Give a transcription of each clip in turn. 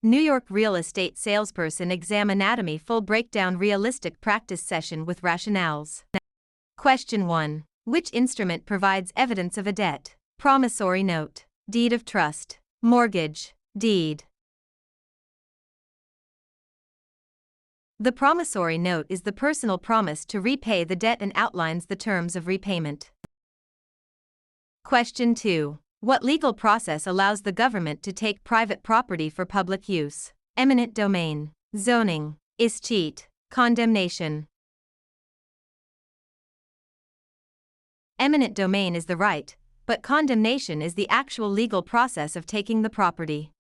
New York real estate salesperson exam anatomy full breakdown realistic practice session with rationales. Question 1. Which instrument provides evidence of a debt? Promissory note, deed of trust, mortgage, deed. The promissory note is the personal promise to repay the debt and outlines the terms of repayment. Question 2. What legal process allows the government to take private property for public use? Eminent domain, zoning, escheat, condemnation. Eminent domain is the right, but condemnation is the actual legal process of taking the property.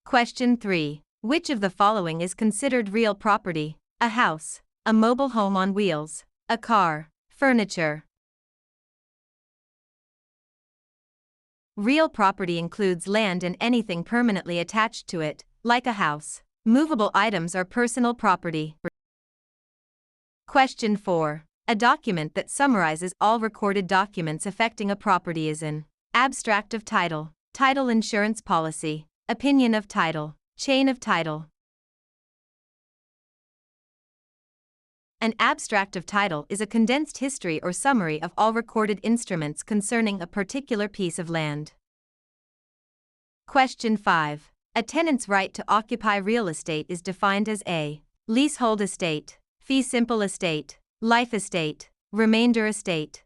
Question 3. Which of the following is considered real property? A house, a mobile home on wheels, a car, furniture. Real property includes land and anything permanently attached to it, like a house. Movable items are personal property. Question 4. A document that summarizes all recorded documents affecting a property is an abstract of title, title insurance policy, opinion of title, chain of title. An abstract of title is a condensed history or summary of all recorded instruments concerning a particular piece of land. Question 5. A tenant's right to occupy real estate is defined as a leasehold estate, fee simple estate, life estate, remainder estate.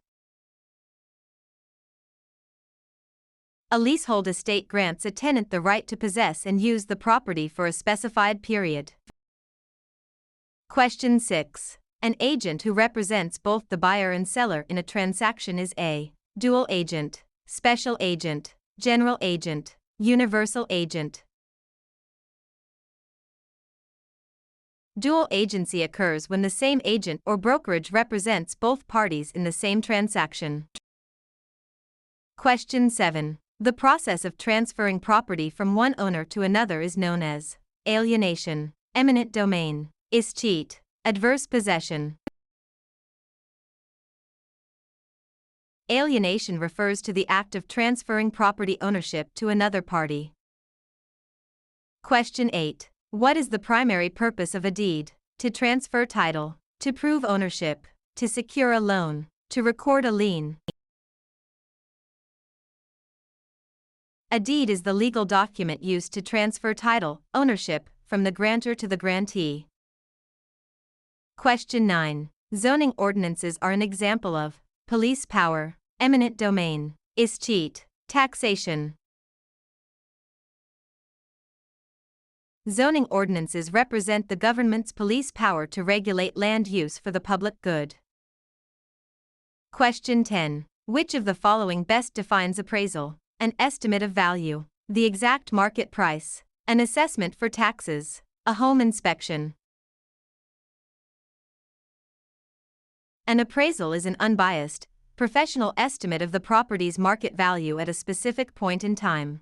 A leasehold estate grants a tenant the right to possess and use the property for a specified period. Question 6. An agent who represents both the buyer and seller in a transaction is a dual agent, special agent, general agent, universal agent. Dual agency occurs when the same agent or brokerage represents both parties in the same transaction. Question 7. The process of transferring property from one owner to another is known as alienation, eminent domain, escheat, adverse possession. Alienation refers to the act of transferring property ownership to another party. Question 8. What is the primary purpose of a deed? To transfer title, to prove ownership, to secure a loan, to record a lien. A deed is the legal document used to transfer title, ownership, from the grantor to the grantee. Question 9. Zoning ordinances are an example of police power, eminent domain, escheat, taxation. Zoning ordinances represent the government's police power to regulate land use for the public good. Question 10. Which of the following best defines appraisal? An estimate of value, the exact market price, an assessment for taxes, a home inspection. An appraisal is an unbiased, professional estimate of the property's market value at a specific point in time.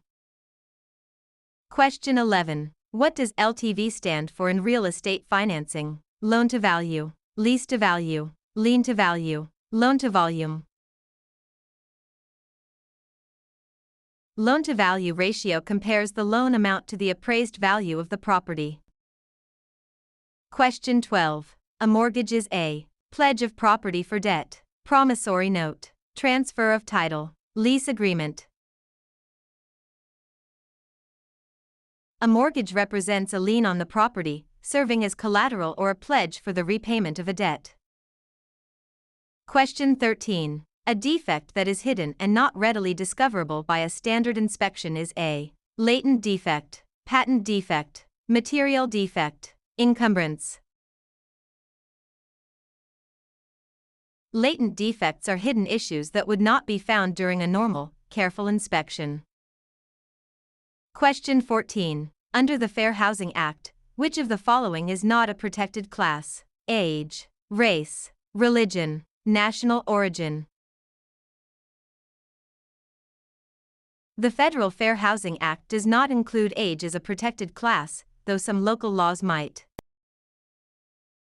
Question 11. What does LTV stand for in real estate financing? Loan to value, lease to value, lien to value, loan to volume. Loan to value ratio compares the loan amount to the appraised value of the property. Question 12. A mortgage is a pledge of property for debt, promissory note, transfer of title, lease agreement. A mortgage represents a lien on the property, serving as collateral or a pledge for the repayment of a debt. Question 13. A defect that is hidden and not readily discoverable by a standard inspection is a latent defect, patent defect, material defect, encumbrance. Latent defects are hidden issues that would not be found during a normal, careful inspection. Question 14. Under the Fair Housing Act, which of the following is not a protected class? Age, race, religion, national origin. The Federal Fair Housing Act does not include age as a protected class, though some local laws might.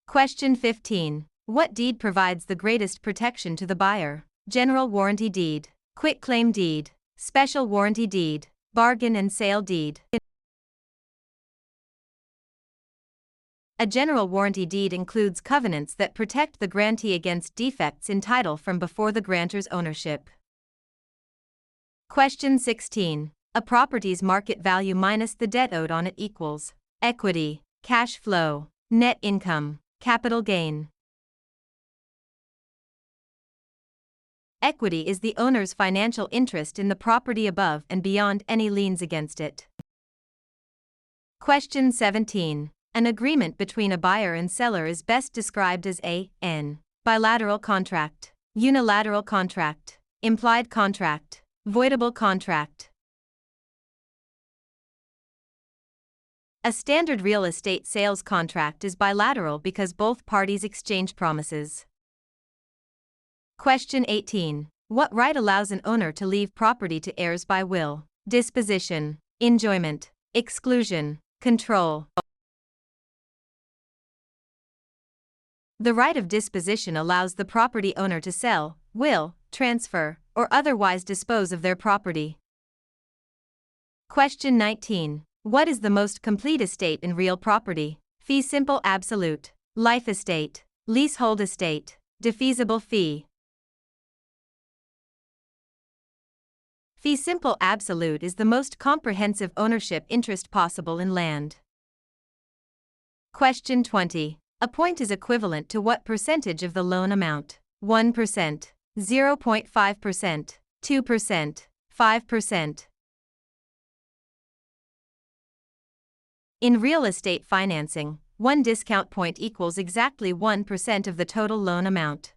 Question 15. What deed provides the greatest protection to the buyer? General warranty deed, quitclaim deed, special warranty deed, bargain and sale deed. A general warranty deed includes covenants that protect the grantee against defects in title from before the grantor's ownership. Question 16. A property's market value minus the debt owed on it equals equity, cash flow, net income, capital gain. Equity is the owner's financial interest in the property above and beyond any liens against it. Question 17. An agreement between a buyer and seller is best described as an bilateral contract, unilateral contract, implied contract, voidable contract. A standard real estate sales contract is bilateral because both parties exchange promises. Question 18. What right allows an owner to leave property to heirs by will, disposition, enjoyment, exclusion, control? The right of disposition allows the property owner to sell, will, transfer, or otherwise dispose of their property. Question 19. What is the most complete estate in real property? Fee simple absolute, life estate, leasehold estate, defeasible fee. Fee simple absolute is the most comprehensive ownership interest possible in land. Question 20. A point is equivalent to what percentage of the loan amount? 1%, 0.5%, 2%, 5%. In real estate financing, one discount point equals exactly 1% of the total loan amount.